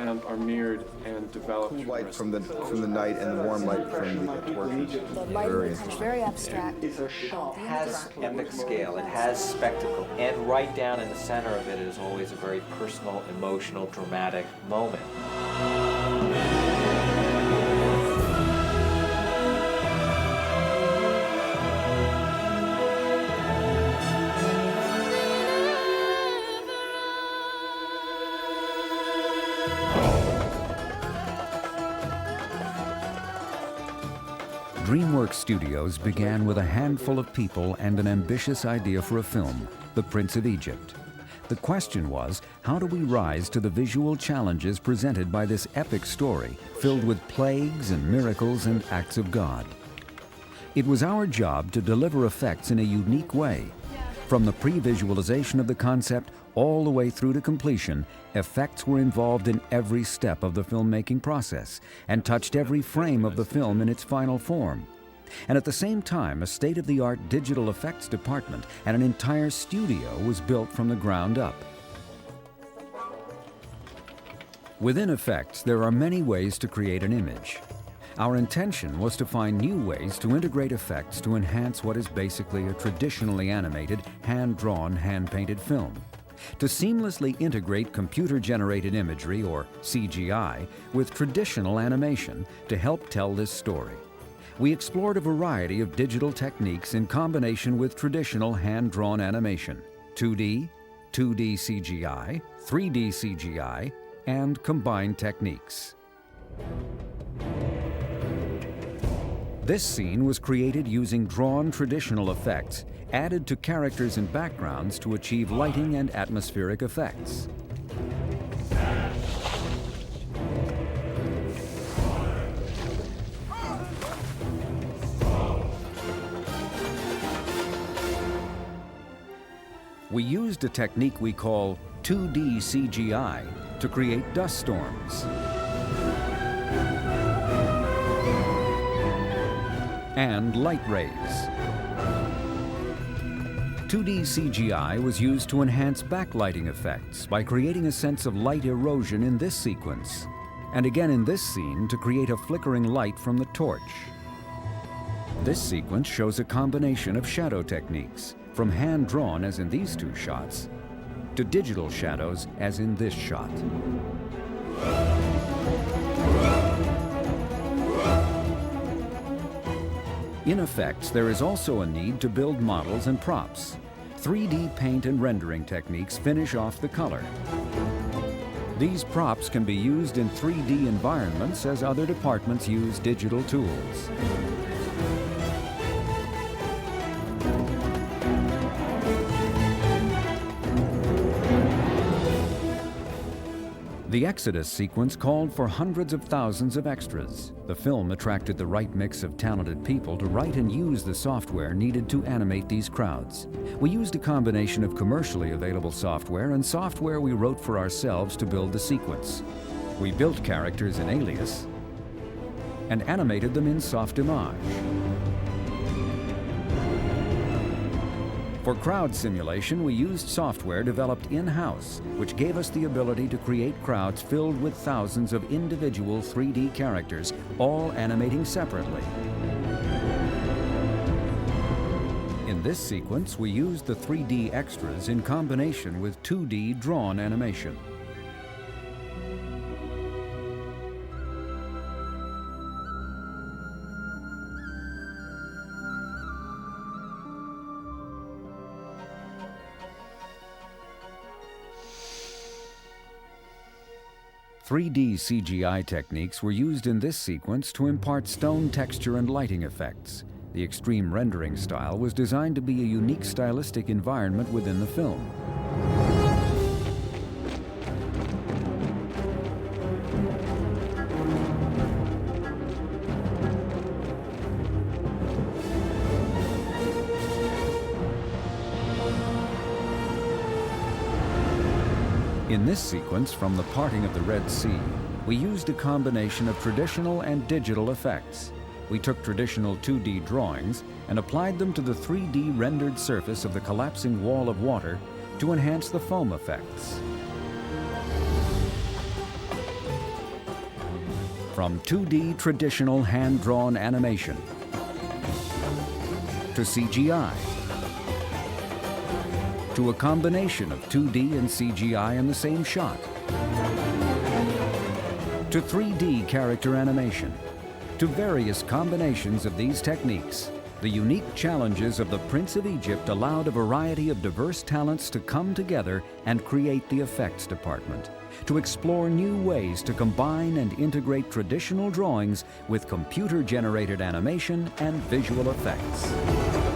found are mirrored and developed. Cool light from the night and the warm light from the torches. The lighting becomes very abstract. It's a shot. It has epic scale, it has spectacle, and right down in the center of it is always a very personal, emotional, dramatic moment. DreamWorks Studios began with a handful of people and an ambitious idea for a film, The Prince of Egypt. The question was, how do we rise to the visual challenges presented by this epic story filled with plagues and miracles and acts of God? It was our job to deliver effects in a unique way. From the pre-visualization of the concept all the way through to completion, effects were involved in every step of the filmmaking process and touched every frame of the film in its final form. And at the same time, a state-of-the-art digital effects department and an entire studio was built from the ground up. Within effects, there are many ways to create an image. Our intention was to find new ways to integrate effects to enhance what is basically a traditionally animated, hand-drawn, hand-painted film. To seamlessly integrate computer-generated imagery, or CGI, with traditional animation to help tell this story. We explored a variety of digital techniques in combination with traditional hand-drawn animation, 2D, 2D CGI, 3D CGI, and combined techniques. This scene was created using drawn traditional effects, added to characters and backgrounds to achieve lighting and atmospheric effects. We used a technique we call 2D CGI to create dust storms and light rays. 2D CGI was used to enhance backlighting effects by creating a sense of light erosion in this sequence, and again in this scene to create a flickering light from the torch. This sequence shows a combination of shadow techniques, from hand-drawn as in these two shots, to digital shadows as in this shot. In effects, there is also a need to build models and props. 3D paint and rendering techniques finish off the color. These props can be used in 3D environments as other departments use digital tools. The Exodus sequence called for hundreds of thousands of extras. The film attracted the right mix of talented people to write and use the software needed to animate these crowds. We used a combination of commercially available software and software we wrote for ourselves to build the sequence. We built characters in Alias and animated them in Softimage. For crowd simulation, we used software developed in-house, which gave us the ability to create crowds filled with thousands of individual 3D characters, all animating separately. In this sequence, we used the 3D extras in combination with 2D drawn animation. .3D CGI techniques were used in this sequence to impart stone texture and lighting effects. The extreme rendering style was designed to be a unique stylistic environment within the film. In this sequence, from the parting of the Red Sea, we used a combination of traditional and digital effects. We took traditional 2D drawings and applied them to the 3D rendered surface of the collapsing wall of water to enhance the foam effects. From 2D traditional hand-drawn animation to CGI, to a combination of 2D and CGI in the same shot, to 3D character animation, to various combinations of these techniques, the unique challenges of the Prince of Egypt allowed a variety of diverse talents to come together and create the effects department, to explore new ways to combine and integrate traditional drawings with computer-generated animation and visual effects.